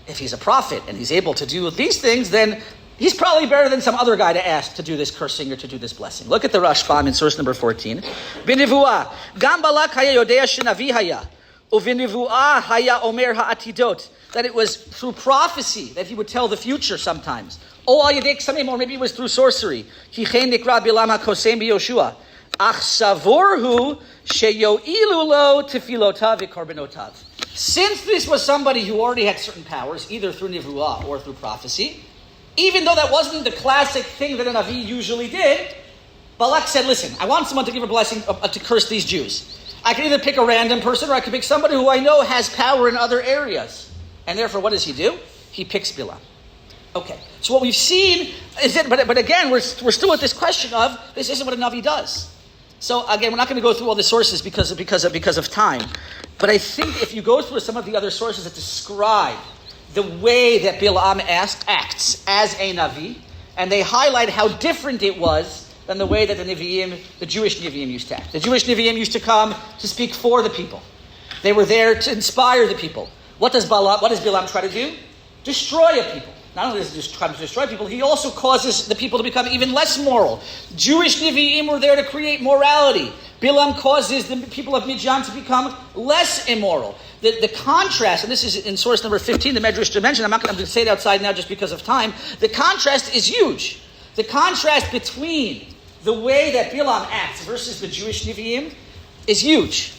if he's a prophet and he's able to do these things, then he's probably better than some other guy to ask to do this cursing or to do this blessing. Look at the Rashbam in source number 14. B'nevuah, gam Balak haya yodea shenavi haya, u'v'nevuah haya omer ha'atidot. That it was through prophecy that he would tell the future sometimes. Or maybe it was through sorcery. Hichen nikra Bilam ha'kosem b'Yoshua. Ach savorhu sheyo'ilu lo tefilotav v'korbenotav. Since this was somebody who already had certain powers, either through nevuah or through prophecy, even though that wasn't the classic thing that a Navi usually did, Balak said, "Listen, I want someone to give a blessing to curse these Jews. I can either pick a random person or I can pick somebody who I know has power in other areas." And therefore, what does he do? He picks Balaam. Okay, so what we've seen is that, but again, we're still at this question of this isn't what a Navi does. So again, we're not going to go through all the sources because of time. But I think if you go through some of the other sources that describe the way that Balaam acts as a Navi, and they highlight how different it was than the way that the Jewish Nevi'im used to act. The Jewish Nevi'im used to come to speak for the people. They were there to inspire the people. What does Balaam try to do? Destroy a people. Not only does he try to destroy people, he also causes the people to become even less moral. Jewish Nevi'im were there to create morality. Balaam causes the people of Midian to become less immoral. The contrast, and this is in source number 15, the Medrash dimension, I'm going to say it outside now just because of time. The contrast is huge. The contrast between the way that Balaam acts versus the Jewish Nevi'im is huge.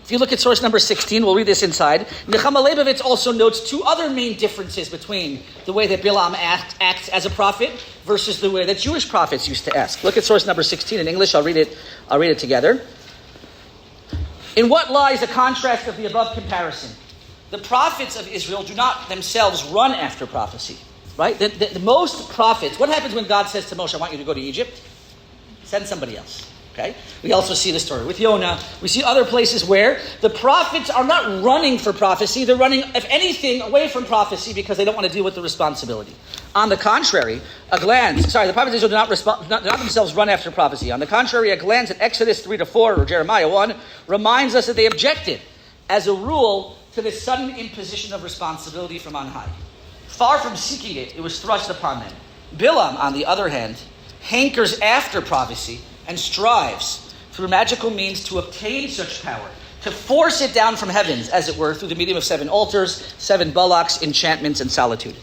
If you look at source number 16, we'll read this inside. Nechama Leibovitz also notes two other main differences between the way that Balaam acts as a prophet versus the way that Jewish prophets used to ask. Look at source number 16 in English. I'll read it together. In what lies the contrast of the above comparison? The prophets of Israel do not themselves run after prophecy, right? The most prophets, what happens when God says to Moshe, I want you to go to Egypt? Send somebody else, okay? We also see the story with Yonah. We see other places where the prophets are not running for prophecy. They're running, if anything, away from prophecy because they don't want to deal with the responsibility. On the contrary, the prophets of Israel do not themselves run after prophecy. On the contrary, a glance at Exodus 3-4 or Jeremiah 1 reminds us that they objected, as a rule, to the sudden imposition of responsibility from on high. Far from seeking it, it was thrust upon them. Balaam, on the other hand, hankers after prophecy and strives through magical means to obtain such power, to force it down from heavens, as it were, through the medium of 7 altars, 7 Balaks, enchantments, and solitude.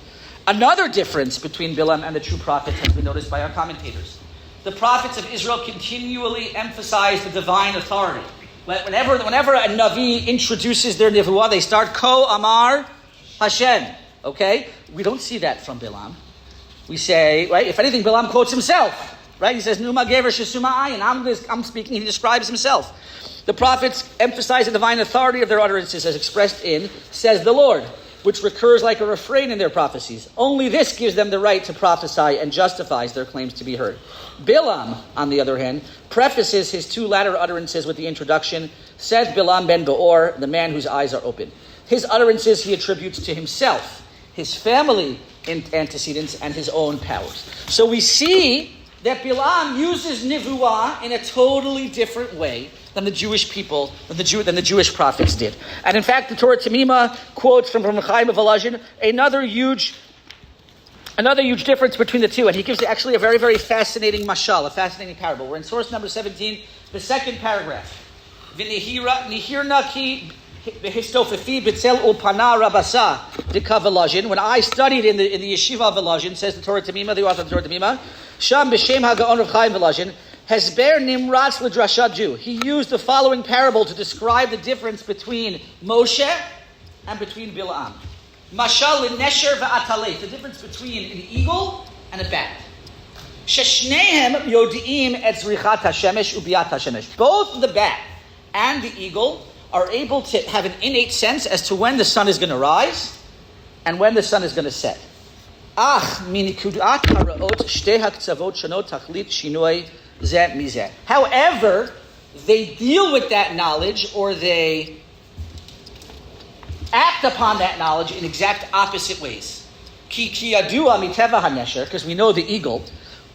Another difference between Balaam and the true prophets has been noticed by our commentators. The prophets of Israel continually emphasize the divine authority. Whenever a Navi introduces their Nevuah, they start Ko Amar Hashem. Okay? We don't see that from Balaam. We say, right, if anything, Balaam quotes himself. Right? He says, Numa Gever Shesuma Ayin. I'm speaking, he describes himself. The prophets emphasize the divine authority of their utterances as expressed in, says the Lord, which recurs like a refrain in their prophecies. Only this gives them the right to prophesy and justifies their claims to be heard. Balaam, on the other hand, prefaces his 2 latter utterances with the introduction, says Balaam ben Beor, the man whose eyes are open. His utterances he attributes to himself, his family antecedents, and his own powers. So we see that Balaam uses Nevuah in a totally different way than the Jewish people, than the Jewish prophets did. And in fact, the Torah Tamima quotes from Chaim of Volozhin another huge difference between the two. And he gives actually a very, very fascinating mashal, a fascinating parable. We're in source number 17, the second paragraph. V'nihirna ki b'histofafi b'tzel ulpana rabasa dika Volozhin. When I studied in the yeshiva of Volozhin, says the Torah Tamima, the author of the Torah Tamima, Sham b'shem ha'gaon of Chaim Volozhin, Hesber Nimratz l'drashadju. He used the following parable to describe the difference between Moshe and between Balaam. Mashal l'nesher v'atalef, the difference between an eagle and a bat. Sheshnehem yodi'im et zrichat hashemesh ubiat hashemesh. Both the bat and the eagle are able to have an innate sense as to when the sun is going to rise and when the sun is going to set. Ach minikudat haraot shtei haktzavot shanot tachlit shinoi. However, they deal with that knowledge, or they act upon that knowledge in exact opposite ways. Because we know the eagle.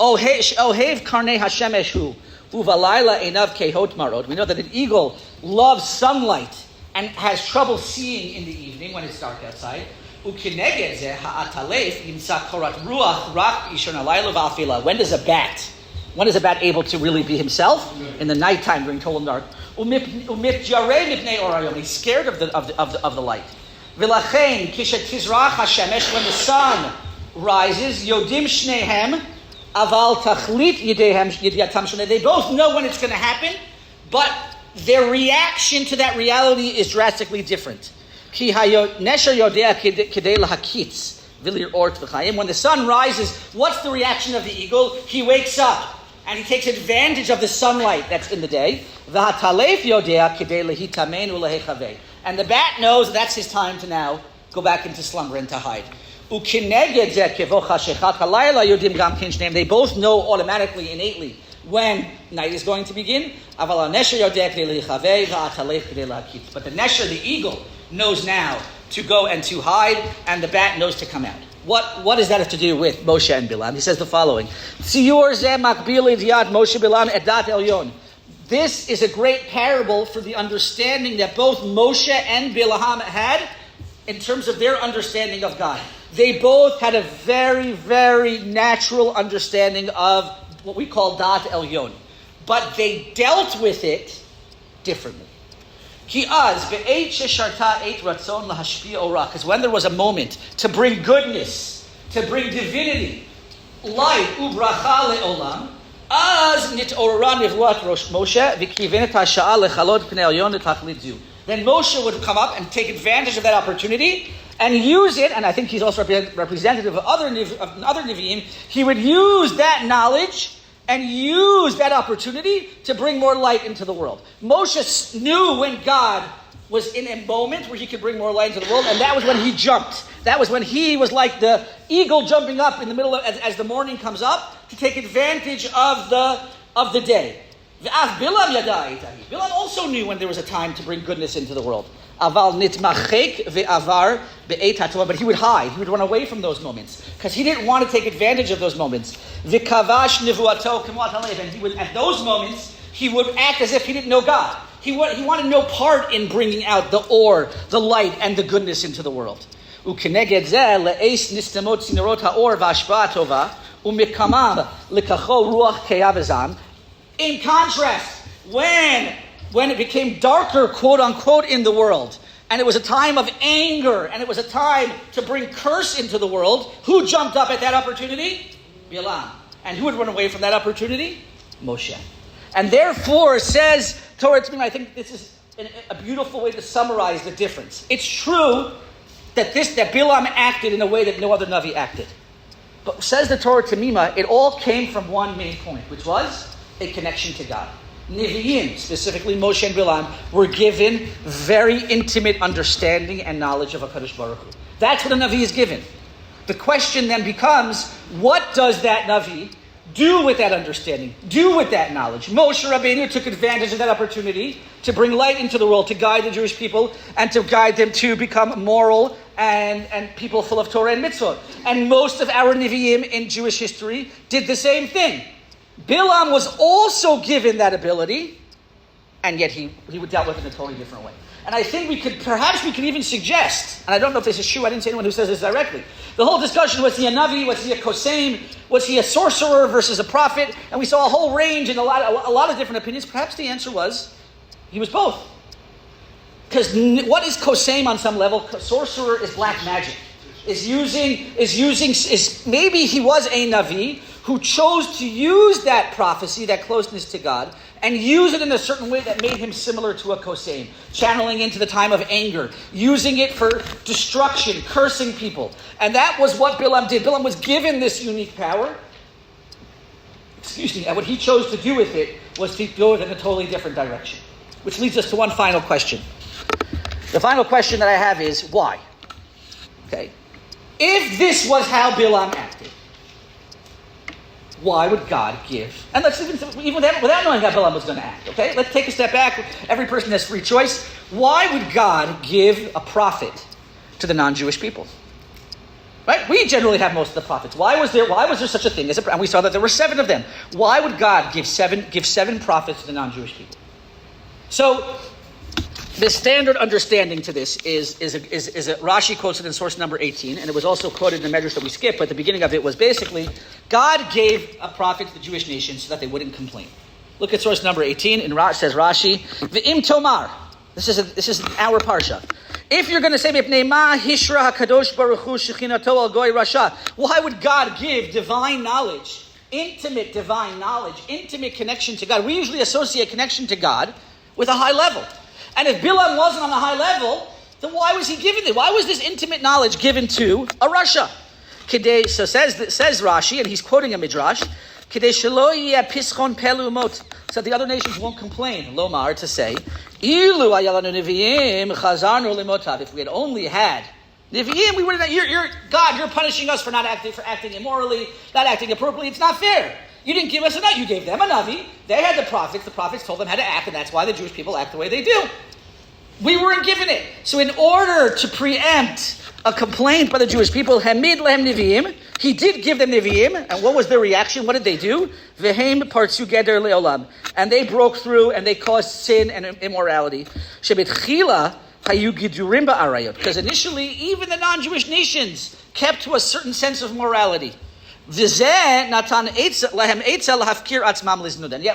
Ohev karnei hashemesh hu uvalayla enav kehot marot. We know that an eagle loves sunlight and has trouble seeing in the evening when it's dark outside. Ukineged zeh ha'atalef yimsa korat ruach rak ishon alayla v'afila. When is a bat able to really be himself? In the nighttime during total dark. He's scared of the light. When the sun rises, yodim shnehem aval tachlit yidehem. They both know when it's going to happen, but their reaction to that reality is drastically different. When the sun rises, what's the reaction of the eagle? He wakes up and he takes advantage of the sunlight that's in the day. And the bat knows that's his time to now go back into slumber and to hide. They both know automatically, innately, when night is going to begin. But the nesher, the eagle, knows now to go and to hide, and the bat knows to come out. What does that have to do with Moshe and Balaam? He says the following. This is a great parable for the understanding that both Moshe and Balaam had in terms of their understanding of God. They both had a very, very natural understanding of what we call Dat Elyon. But they dealt with it differently. Because when there was a moment to bring goodness, to bring divinity, light, ubracha le'olam, az nit'orara nevuat Moshe v'kivenet hasha'ah lechalot pnei elyon letachlit zu. then Moshe would come up and take advantage of that opportunity and use it, and I think he's also representative of other Nevi'im, he would use that knowledge and use that opportunity to bring more light into the world. Moshe knew when God was in a moment where he could bring more light into the world, and that was when he jumped. That was when he was like the eagle jumping up in the middle of, as the morning comes up, to take advantage of the day. Balaam also knew when there was a time to bring goodness into the world. But he would hide. He would run away from those moments because he didn't want to take advantage of those moments. And he would, at those moments, he would act as if he didn't know God. He wanted no part in bringing out the ore, the light, and the goodness into the world. In contrast, when it became darker, quote unquote, in the world, and it was a time of anger, and it was a time to bring curse into the world, who jumped up at that opportunity? Balaam. And who would run away from that opportunity? Moshe. And therefore, says Torah to me, I think this is a beautiful way to summarize the difference. It's true that Balaam acted in a way that no other Navi acted. But says the Torah Tamima, it all came from one main point, which was a connection to God. Nevi'im, specifically Moshe and Balaam, were given very intimate understanding and knowledge of HaKadosh Baruch Hu. That's what a Navi is given. The question then becomes, what does that Navi do with that understanding, do with that knowledge? Moshe Rabbeinu took advantage of that opportunity to bring light into the world, to guide the Jewish people, and to guide them to become moral and people full of Torah and mitzvot. And most of our Nevi'im in Jewish history did the same thing. Balaam was also given that ability, and yet he dealt with it in a totally different way. And I think we could even suggest, and I don't know if this is true, I didn't see anyone who says this directly, the whole discussion, was he a Navi, was he a Koseim, was he a sorcerer versus a prophet? And we saw a whole range and a lot of different opinions. Perhaps the answer was, he was both. Because what is Koseim on some level? Sorcerer is black magic. Maybe he was a Navi who chose to use that prophecy, that closeness to God, and use it in a certain way that made him similar to a Koseim, channeling into the time of anger, using it for destruction, cursing people. And that was what Balaam did. Balaam was given this unique power. And what he chose to do with it was to go in a totally different direction. Which leads us to one final question. The final question that I have is, why? Okay. If this was how Balaam acted, why would God give? And let's even without knowing how Balaam was going to act, okay? Let's take a step back. Every person has free choice. Why would God give a prophet to the non-Jewish people? Right? We generally have most of the prophets. Why was there such a thing as and we saw that there were 7 of them. Why would God give seven prophets to the non-Jewish people? So the standard understanding to this is Rashi quotes it in source number 18, and it was also quoted in the Medrash that we skipped, but the beginning of it was basically, God gave a prophet to the Jewish nation so that they wouldn't complain. Look at source number 18, and says Rashi, V'im tomar, this is our Parsha. If you're going to say, Hishra HaKadosh Baruch Hu Shechinato Al Goy Rasha, why would God give divine knowledge, intimate divine knowledge, intimate connection to God? We usually associate connection to God with a high level. And if Balaam wasn't on a high level, then why was he given it? Why was this intimate knowledge given to a Rasha? So says Rashi, and he's quoting a midrash. So the other nations won't complain. Lomar, to say, if we had only had Nevi'im, we would have. You're punishing us for acting immorally, not acting appropriately. It's not fair. You didn't give us a Navi. You gave them a Navi. They had the prophets. The prophets told them how to act, and that's why the Jewish people act the way they do. We weren't given it. So in order to preempt a complaint by the Jewish people, Hamid lehem Nevi'im, he did give them Nevi'im, and what was their reaction? What did they do? Vehem partzu geder leolam. And they broke through, and they caused sin and immorality. Shebetchila hayu gidurim ba'arayot. Because initially, even the non-Jewish nations kept to a certain sense of morality. And yet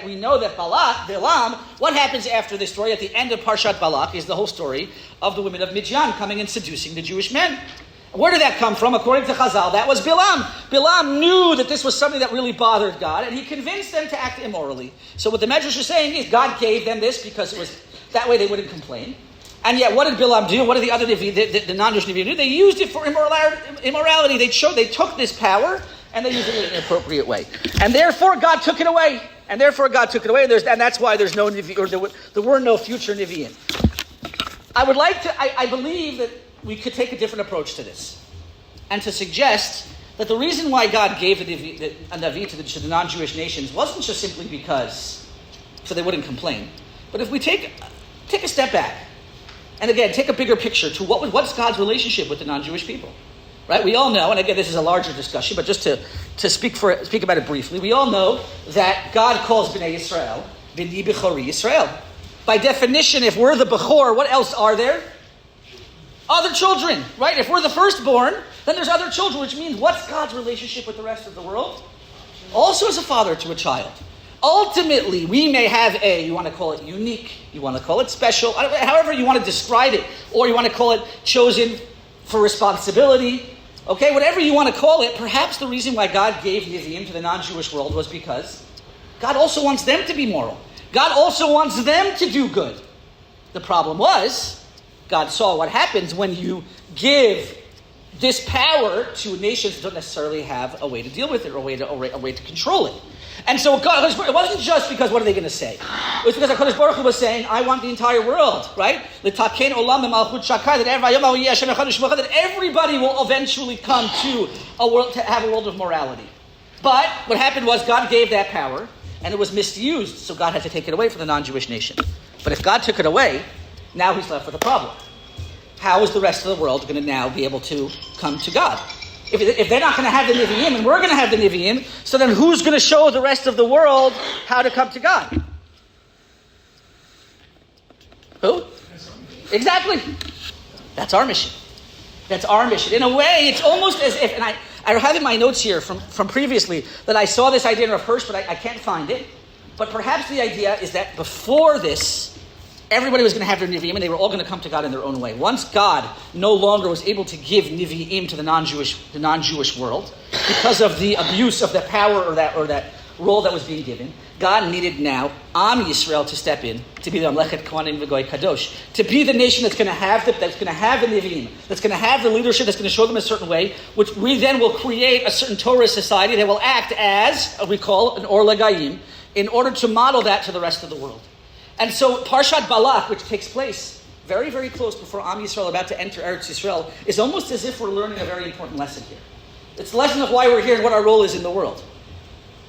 we know that Balaam, what happens after this story at the end of Parshat Balak is the whole story of the women of Midian coming and seducing the Jewish men. Where did that come from? According to Chazal, that was Balaam. Balaam knew that this was something that really bothered God, and he convinced them to act immorally. So what the Medrash is saying is God gave them this because it was that way they wouldn't complain. And yet, what did Balaam do? What did the other Nevi'im, the non-Jewish Nevi'im do? They used it for immorality. They took this power and they used it in an appropriate way. And therefore, God took it away. And that's why there's no Nevi'im, or there were no future Nevi'im. I believe that we could take a different approach to this. And to suggest that the reason why God gave a Navi to the non-Jewish nations wasn't just simply because, so they wouldn't complain. But if we take a step back, and again, take a bigger picture to what's God's relationship with the non-Jewish people, right? We all know, and again, this is a larger discussion, but just to speak about it briefly, we all know that God calls Bnei Yisrael, B'ni B'chori Yisrael. By definition, if we're the Bechor, what else are there? Other children, right? If we're the firstborn, then there's other children, which means what's God's relationship with the rest of the world? Also as a father to a child. Ultimately, we may have you want to call it unique, you want to call it special, however you want to describe it, or you want to call it chosen for responsibility, okay, whatever you want to call it, perhaps the reason why God gave Nevi'im to the non-Jewish world was because God also wants them to be moral. God also wants them to do good. The problem was, God saw what happens when you give this power to nations that don't necessarily have a way to deal with it, or a way to control it. And so it wasn't just because, what are they going to say? It was because HaKadosh Baruch Hu was saying, I want the entire world, right? That everybody will eventually come to have a world of morality. But what happened was God gave that power, and it was misused, so God had to take it away from the non-Jewish nation. But if God took it away, now he's left with a problem. How is the rest of the world going to now be able to come to God? If they're not going to have the Nevi'im, and we're going to have the Nevi'im, so then who's going to show the rest of the world how to come to God? Who? Exactly. That's our mission. In a way, it's almost as if, and I have in my notes here from previously that I saw this idea in a Hirsch, but I can't find it. But perhaps the idea is that before this, everybody was going to have their Nevi'im, and they were all going to come to God in their own way. Once God no longer was able to give Nevi'im to the non-Jewish world, because of the abuse of that power or that role that was being given, God needed now OUIsrael to step in, to be the Amlechet Kohanim V'Goy Kadosh, to be the nation that's going to have the Nevi'im, that's going to have the leadership, that's going to show them a certain way, which we then will create a certain Torah society that will act as, we call an Or Lagayim, in order to model that to the rest of the world. And so Parshat Balak, which takes place very, very close before OUIsrael about to enter Eretz Yisrael, is almost as if we're learning a very important lesson here. It's the lesson of why we're here and what our role is in the world.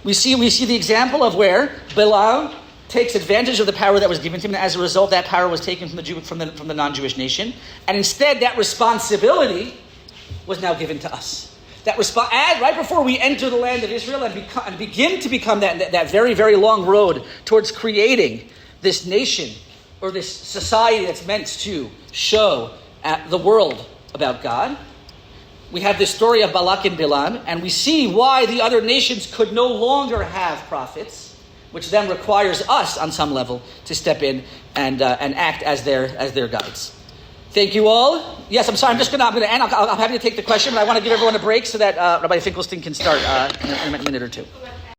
We see the example of where Balaam takes advantage of the power that was given to him, and as a result, that power was taken from the non-Jewish nation, and instead that responsibility was now given to us. Right before we enter the land of Israel and begin to become that very, very long road towards creating this nation or this society that's meant to show the world about God, we have this story of Balak and Balaam, and we see why the other nations could no longer have prophets, which then requires us on some level to step in and act as their guides. Thank you all. Yes, I'm sorry. I'm going to end. I'm happy to take the question, but I want to give everyone a break so that Rabbi Finkelstein can start in a minute or two.